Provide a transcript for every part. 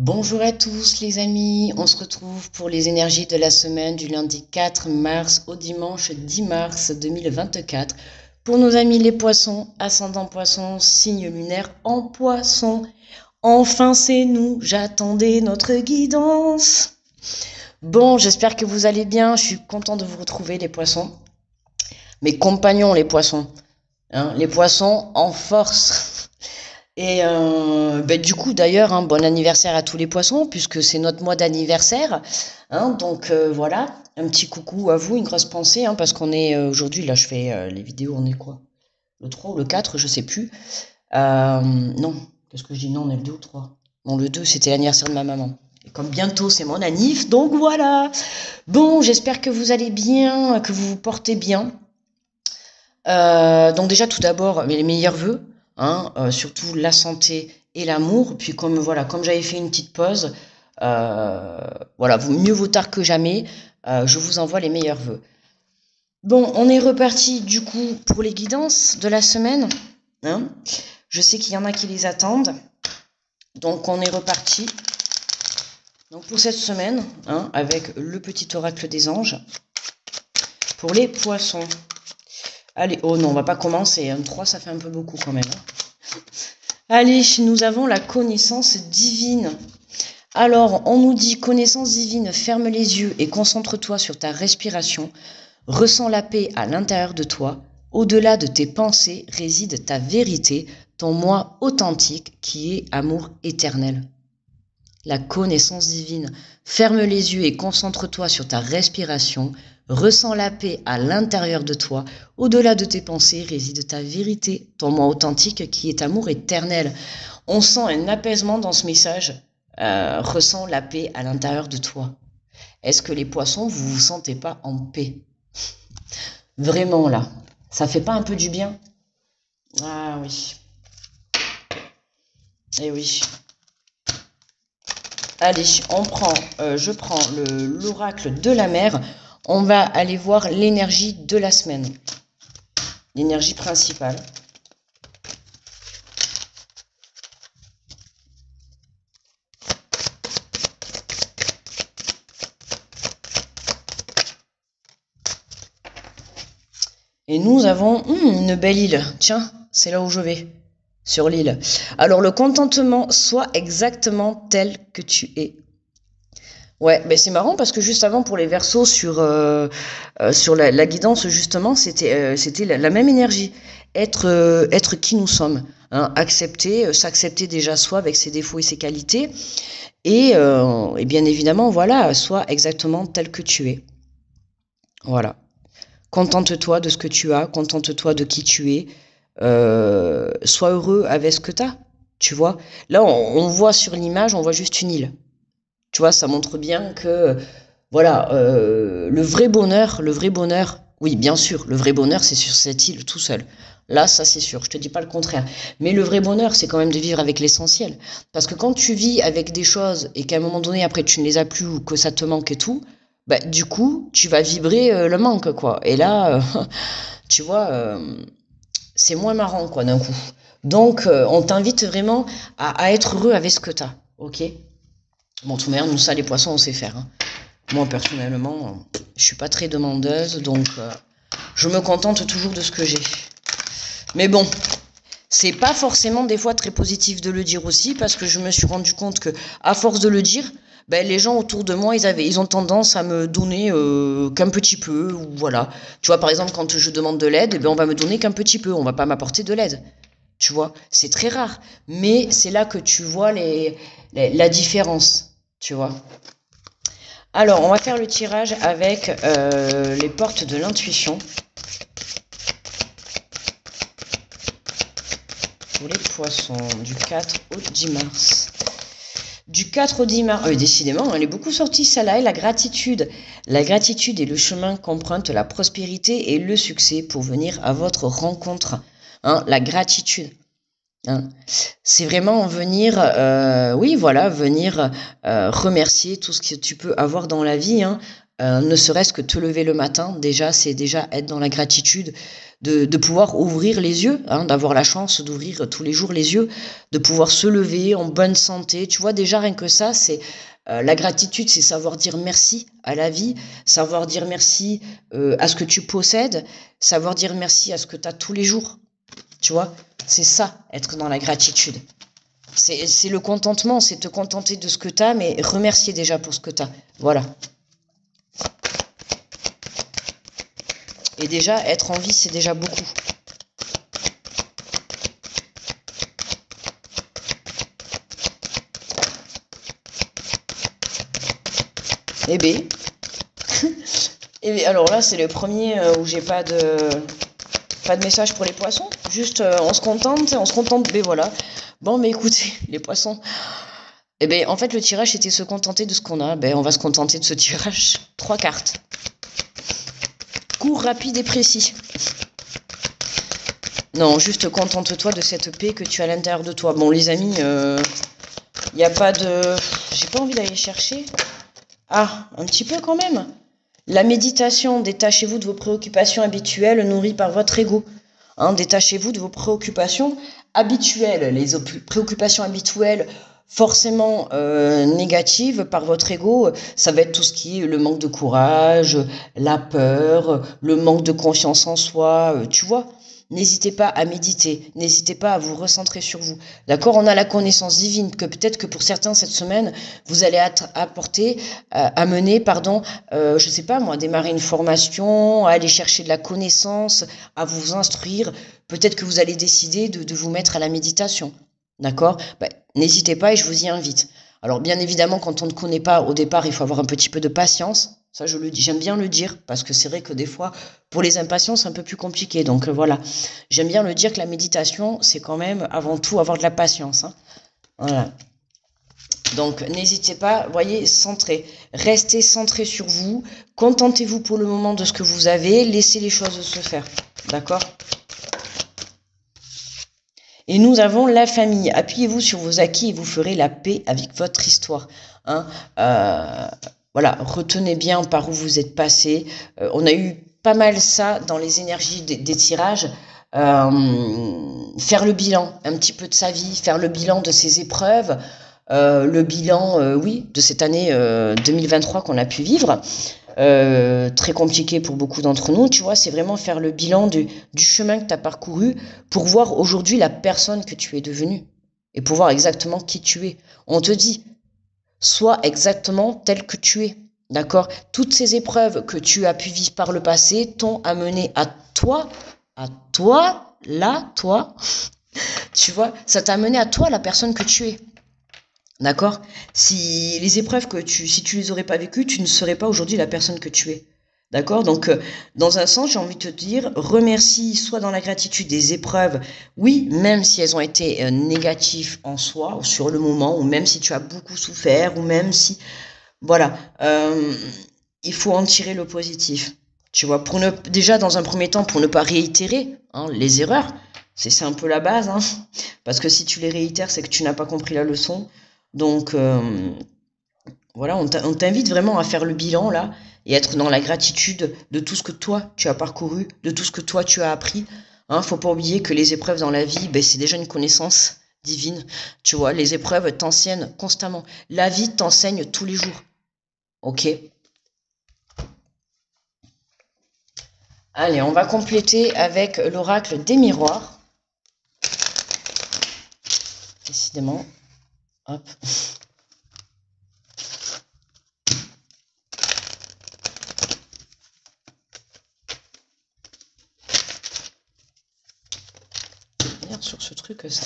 Bonjour à tous les amis, on se retrouve pour les énergies de la semaine du lundi 4 mars au dimanche 10 mars 2024. Pour nos amis les poissons, ascendant poisson, signe lunaire en poisson. Enfin c'est nous, j'attendais notre guidance. Bon, j'espère que vous allez bien, je suis content de vous retrouver les poissons. Mes compagnons les poissons, hein, les poissons en force. Et du coup, d'ailleurs, bon anniversaire à tous les poissons, puisque c'est notre mois d'anniversaire. Donc voilà, un petit coucou à vous, une grosse pensée, parce qu'on est aujourd'hui, là je fais les vidéos, on est quoi? Le 3 ou le 4, je sais plus. Non, qu'est-ce que je dis? Non, on est le 2 ou 3. Non, le 2, c'était l'anniversaire de ma maman. Et comme bientôt c'est mon anniv, donc voilà. Bon, j'espère que vous allez bien, que vous vous portez bien. Donc déjà tout d'abord les meilleurs vœux, surtout la santé et l'amour. Puis comme j'avais fait une petite pause, voilà, mieux vaut tard que jamais. Je vous envoie les meilleurs vœux. Bon, on est reparti du coup pour les guidances de la semaine. Je sais qu'il y en a qui les attendent. Donc on est reparti. Donc pour cette semaine, avec le petit oracle des anges pour les poissons. Allez, oh non, on va pas commencer. 3, ça fait un peu beaucoup quand même. Allez, nous avons la connaissance divine. Alors, on nous dit connaissance divine, ferme les yeux et concentre-toi sur ta respiration. Ressens la paix à l'intérieur de toi. Au-delà de tes pensées réside ta vérité, ton moi authentique qui est amour éternel. La connaissance divine. Ferme les yeux et concentre-toi sur ta respiration. Ressens la paix à l'intérieur de toi. Au-delà de tes pensées réside ta vérité, ton moi authentique qui est amour éternel. On sent un apaisement dans ce message. Ressens la paix à l'intérieur de toi. Est-ce que les poissons, vous vous sentez pas en paix? Vraiment là. Ça fait pas un peu du bien? Ah oui. Eh oui. Allez, je prends l'oracle de la mer. On va aller voir l'énergie de la semaine. L'énergie principale. Et nous avons une belle île. Tiens, c'est là où je vais. Sur l'île. Alors, le contentement, soit exactement tel que tu es. Ouais, ben c'est marrant parce que juste avant pour les versos sur la guidance justement c'était la même énergie, être qui nous sommes, accepter s'accepter déjà soi avec ses défauts et ses qualités et bien évidemment voilà sois exactement tel que tu es, voilà, contente-toi de ce que tu as, contente-toi de qui tu es, sois heureux avec ce que tu as, tu vois, là on voit sur l'image on voit juste une île. Tu vois, ça montre bien que, voilà, le vrai bonheur, oui, bien sûr, le vrai bonheur, c'est sur cette île tout seul. Là, ça, c'est sûr, je te dis pas le contraire. Mais le vrai bonheur, c'est quand même de vivre avec l'essentiel. Parce que quand tu vis avec des choses et qu'à un moment donné, après, tu ne les as plus ou que ça te manque et tout, bah, du coup, tu vas vibrer le manque, quoi. Et là, tu vois, c'est moins marrant, quoi, d'un coup. Donc, on t'invite vraiment à être heureux avec ce que tu as, ok? Bon, de toute manière, nous, ça, les poissons, on sait faire. Moi, personnellement, je suis pas très demandeuse, donc je me contente toujours de ce que j'ai. Mais bon, c'est pas forcément des fois très positif de le dire aussi, parce que je me suis rendu compte que, à force de le dire, ben, les gens autour de moi, ils ont tendance à me donner qu'un petit peu, ou voilà. Tu vois, par exemple, quand je demande de l'aide, ben, on va me donner qu'un petit peu, on va pas m'apporter de l'aide. Tu vois, c'est très rare. Mais c'est là que tu vois la différence. Tu vois. Alors, on va faire le tirage avec les portes de l'intuition. Pour les poissons, du 4 au 10 mars. Du 4 au 10 mars, décidément, elle est beaucoup sortie celle-là, et la gratitude. La gratitude est le chemin qu'emprunte la prospérité et le succès pour venir à votre rencontre. La gratitude. C'est vraiment venir, oui, voilà, venir remercier tout ce que tu peux avoir dans la vie, ne serait-ce que te lever le matin, déjà, c'est déjà être dans la gratitude de pouvoir ouvrir les yeux, hein, d'avoir la chance d'ouvrir tous les jours les yeux, de pouvoir se lever en bonne santé. Tu vois, déjà, rien que ça, c'est la gratitude, c'est savoir dire merci à la vie, savoir dire merci à ce que tu possèdes, savoir dire merci à ce que tu as tous les jours. Tu vois, c'est ça, être dans la gratitude. C'est le contentement, c'est te contenter de ce que tu as, mais remercier déjà pour ce que tu as. Voilà. Et déjà, être en vie, c'est déjà beaucoup. Eh bien, alors là, c'est le premier où j'ai pas de message pour les poissons. Juste, on se contente, mais voilà. Bon, mais écoutez, les poissons. Eh bien, en fait, le tirage, c'était se contenter de ce qu'on a. Ben, on va se contenter de ce tirage. 3 cartes. Court, rapide et précis. Non, juste contente-toi de cette paix que tu as à l'intérieur de toi. Bon, les amis, il n'y a pas de... J'ai pas envie d'aller chercher. Ah, un petit peu quand même. La méditation, détachez-vous de vos préoccupations habituelles nourries par votre ego. Hein, détachez-vous de vos préoccupations habituelles. Les préoccupations habituelles forcément négatives par votre ego, ça va être tout ce qui est le manque de courage, la peur, le manque de confiance en soi, tu vois. N'hésitez pas à méditer, n'hésitez pas à vous recentrer sur vous. D'accord? On a la connaissance divine que peut-être que pour certains cette semaine, vous allez amener, je sais pas moi, démarrer une formation, à aller chercher de la connaissance, à vous instruire. Peut-être que vous allez décider de vous mettre à la méditation. D'accord? N'hésitez pas et je vous y invite. Alors bien évidemment, quand on ne connaît pas au départ, il faut avoir un petit peu de patience. Ça, je le dis, j'aime bien le dire, parce que c'est vrai que des fois, pour les impatients, c'est un peu plus compliqué. Donc voilà, j'aime bien le dire que la méditation, c'est quand même avant tout avoir de la patience. Hein. Voilà. Donc n'hésitez pas, voyez, centrez. Restez centré sur vous. Contentez-vous pour le moment de ce que vous avez. Laissez les choses se faire. D'accord ? Et nous avons la famille. Appuyez-vous sur vos acquis et vous ferez la paix avec votre histoire. Hein. Voilà, retenez bien par où vous êtes passé. On a eu pas mal ça dans les énergies des tirages. Faire le bilan un petit peu de sa vie, faire le bilan de ses épreuves, le bilan, oui, de cette année 2023 qu'on a pu vivre. Très compliqué pour beaucoup d'entre nous, tu vois, c'est vraiment faire le bilan du chemin que tu as parcouru pour voir aujourd'hui la personne que tu es devenue et pour voir exactement qui tu es. On te dit, sois exactement tel que tu es, d'accord? Toutes ces épreuves que tu as pu vivre par le passé t'ont amené à toi, là, toi, tu vois, ça t'a amené à toi la personne que tu es. D'accord? Si les épreuves si tu les aurais pas vécues, tu ne serais pas aujourd'hui la personne que tu es. D'accord? Donc, dans un sens, j'ai envie de te dire, remercie, sois dans la gratitude des épreuves. Oui, même si elles ont été négatives en soi, ou sur le moment, ou même si tu as beaucoup souffert, ou même si, voilà, il faut en tirer le positif. Tu vois, déjà dans un premier temps, pour ne pas réitérer hein, les erreurs, c'est un peu la base, hein, parce que si tu les réitères, c'est que tu n'as pas compris la leçon. Donc, voilà, on t'invite vraiment à faire le bilan, là, et être dans la gratitude de tout ce que toi, tu as parcouru, de tout ce que toi, tu as appris. Hein, faut pas oublier que les épreuves dans la vie, c'est déjà une connaissance divine. Tu vois, les épreuves t'enseignent constamment. La vie t'enseigne tous les jours. Ok? Allez, on va compléter avec l'oracle des miroirs. Décidément. Hop. Sur ce truc ça.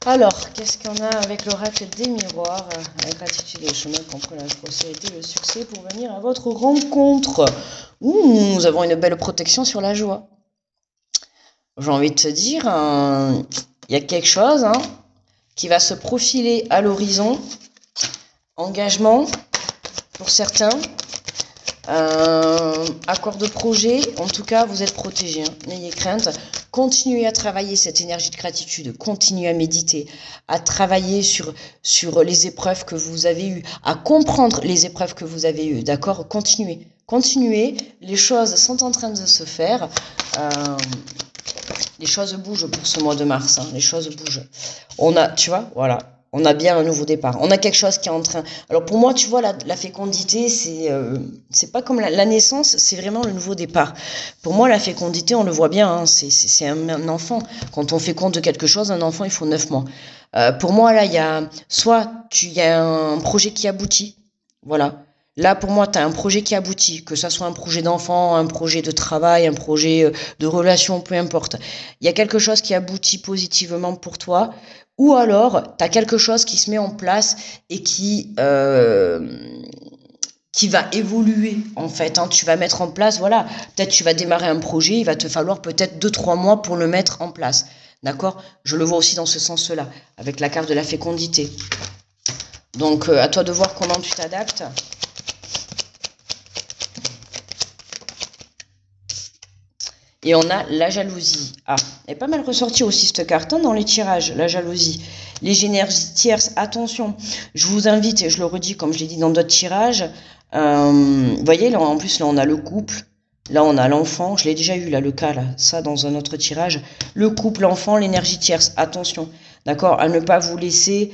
Alors, qu'est-ce qu'on a avec l'oracle des miroirs? La gratitude et le chemin contre la prospérité, le succès pour venir à votre rencontre. Ouh, nous avons une belle protection sur la joie. J'ai envie de te dire, il y a quelque chose qui va se profiler à l'horizon. Engagement pour certains. Accord de projet, en tout cas vous êtes protégés, hein. N'ayez crainte, continuez à travailler cette énergie de gratitude, continuez à méditer, à travailler sur les épreuves que vous avez eues, à comprendre les épreuves que vous avez eues, d'accord? Continuez, continuez, les choses sont en train de se faire. Euh, les choses bougent pour ce mois de mars, hein, les choses bougent. On a, tu vois, voilà, on a bien un nouveau départ. On a quelque chose qui est en train... Alors pour moi, tu vois, la fécondité, c'est pas comme la naissance, c'est vraiment le nouveau départ. Pour moi, la fécondité, on le voit bien, hein, c'est un enfant. Quand on féconde quelque chose, un enfant, il faut 9 mois. Pour moi, là, il y a il y a un projet qui aboutit, voilà. Là, pour moi, tu as un projet qui aboutit, que ça soit un projet d'enfant, un projet de travail, un projet de relation, peu importe. Il y a quelque chose qui aboutit positivement pour toi, ou alors tu as quelque chose qui se met en place et qui va évoluer en fait, hein. Tu vas mettre en place, voilà, peut-être tu vas démarrer un projet, il va te falloir peut-être 2-3 mois pour le mettre en place, d'accord? Je le vois aussi dans ce sens-là, avec la carte de la fécondité. Donc à toi de voir comment tu t'adaptes. Et on a la jalousie. Ah, elle est pas mal ressortie aussi cette carte, hein, dans les tirages, la jalousie. Les énergies tierces, attention. Je vous invite, et je le redis comme je l'ai dit dans d'autres tirages, vous voyez, là, en plus, là, on a le couple. Là, on a l'enfant. Je l'ai déjà eu, là, le cas, là. Ça, dans un autre tirage. Le couple, l'enfant, l'énergie tierce. Attention. D'accord? À ne pas vous laisser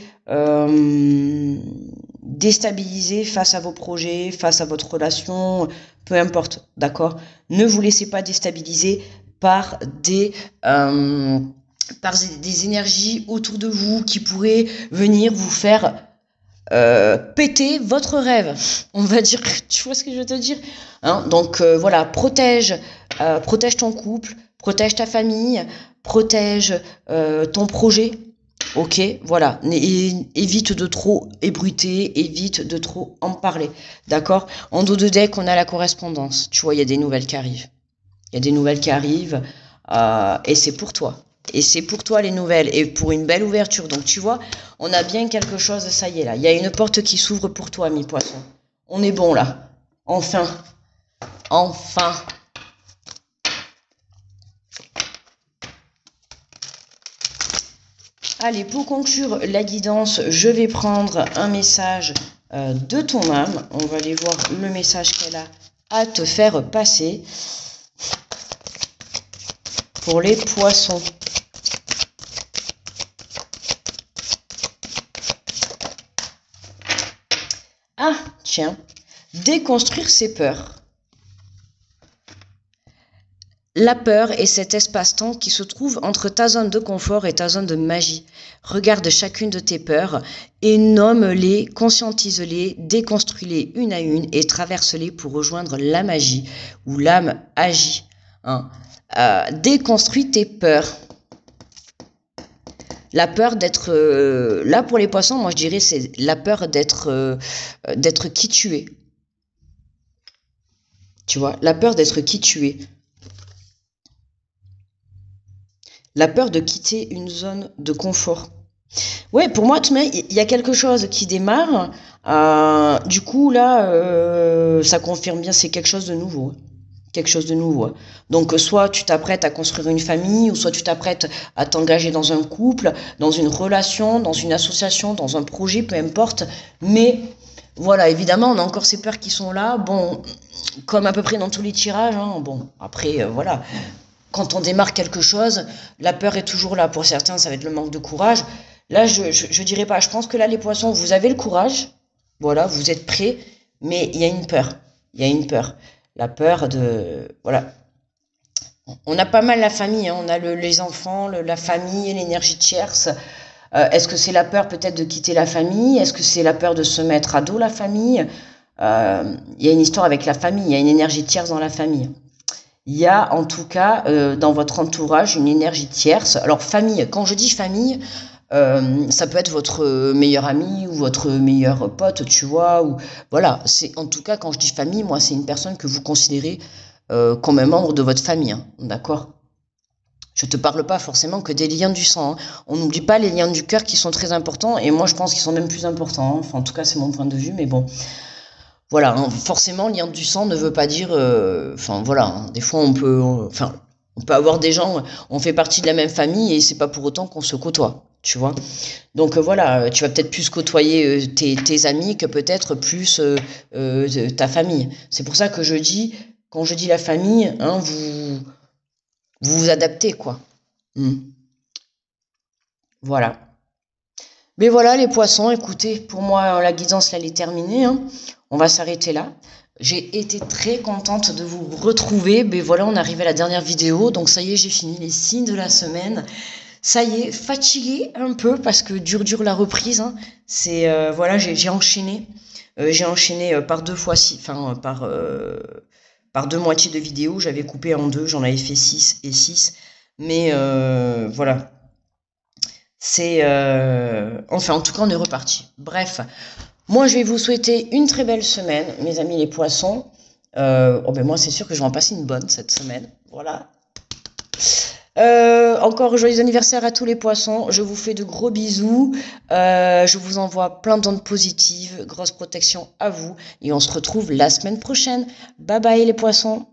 déstabiliser face à vos projets, face à votre relation, peu importe. D'accord? Ne vous laissez pas déstabiliser par des énergies autour de vous qui pourraient venir vous faire péter votre rêve, on va dire. Tu vois ce que je veux te dire, hein? Donc voilà, protège ton couple, protège ta famille, protège ton projet, ok, voilà. Évite de trop ébruiter, évite de trop en parler, d'accord? En dos de deck, on a la correspondance, tu vois, il y a des nouvelles qui arrivent, et c'est pour toi. Et c'est pour toi les nouvelles, et pour une belle ouverture. Donc tu vois, on a bien quelque chose, ça y est là. Il y a une porte qui s'ouvre pour toi, mi-poisson. On est bon là. Enfin. Enfin. Allez, pour conclure la guidance, je vais prendre un message de ton âme. On va aller voir le message qu'elle a à te faire passer. Pour les poissons. Ah, tiens, déconstruire ses peurs. La peur est cet espace-temps qui se trouve entre ta zone de confort et ta zone de magie. Regarde chacune de tes peurs et nomme-les, conscientise-les, déconstruis-les une à une et traverse-les pour rejoindre la magie où l'âme agit. Hein. Déconstruis tes peurs. La peur d'être... là, pour les poissons, moi, je dirais, c'est la peur d'être qui tu es. Tu vois, la peur d'être qui tu es. La peur de quitter une zone de confort. Ouais, pour moi, il y a quelque chose qui démarre. Du coup, là, ça confirme bien, c'est quelque chose de nouveau. Quelque chose de nouveau. Donc, soit tu t'apprêtes à construire une famille, ou soit tu t'apprêtes à t'engager dans un couple, dans une relation, dans une association, dans un projet, peu importe. Mais voilà, évidemment, on a encore ces peurs qui sont là. Bon, comme à peu près dans tous les tirages, hein. Bon, après, voilà. Quand on démarre quelque chose, la peur est toujours là. Pour certains, ça va être le manque de courage. Là, je dirais pas. Je pense que là, les poissons, vous avez le courage. Voilà, vous êtes prêts. Mais il y a une peur. Il y a une peur. La peur de... Voilà. On a pas mal la famille, hein. On a les enfants, la famille, l'énergie tierce. Est-ce que c'est la peur peut-être de quitter la famille? Est-ce que c'est la peur de se mettre à dos la famille? Il y a une histoire avec la famille, il y a une énergie tierce dans la famille. Il y a en tout cas dans votre entourage une énergie tierce. Alors famille, quand je dis famille, ça peut être votre meilleur ami ou votre meilleur pote, tu vois, ou voilà. C'est en tout cas quand je dis famille, moi c'est une personne que vous considérez comme un membre de votre famille, hein, d'accord? Je te parle pas forcément que des liens du sang, hein. On n'oublie pas les liens du cœur qui sont très importants et moi je pense qu'ils sont même plus importants, hein. Enfin en tout cas c'est mon point de vue, mais bon. Voilà, hein, forcément, lien du sang ne veut pas dire... Enfin, voilà, hein, des fois, on peut avoir des gens... On fait partie de la même famille et c'est pas pour autant qu'on se côtoie. tu vois. Donc voilà, tu vas peut-être plus côtoyer tes amis que peut-être plus ta famille. C'est pour ça que je dis, quand je dis la famille, hein, vous vous adaptez, quoi. Hmm. Voilà. Mais voilà les poissons, écoutez, pour moi la guidance là, elle est terminée, hein. On va s'arrêter là. J'ai été très contente de vous retrouver. Mais voilà, on arrive à la dernière vidéo. Donc ça y est, j'ai fini les signes de la semaine. Ça y est, fatiguée un peu parce que dure la reprise, hein. C'est voilà, j'ai enchaîné. J'ai enchaîné par deux fois, enfin par deux moitiés de vidéo. J'avais coupé en deux, j'en avais fait 6 et 6. Mais voilà, c'est enfin en tout cas on est reparti. Bref, moi je vais vous souhaiter une très belle semaine, mes amis les poissons. Oh ben moi c'est sûr que je vais en passer une bonne cette semaine. Voilà. Encore joyeux anniversaire à tous les poissons. Je vous fais de gros bisous. Je vous envoie plein d'ondes positives. Grosse protection à vous. Et on se retrouve la semaine prochaine. Bye bye les poissons.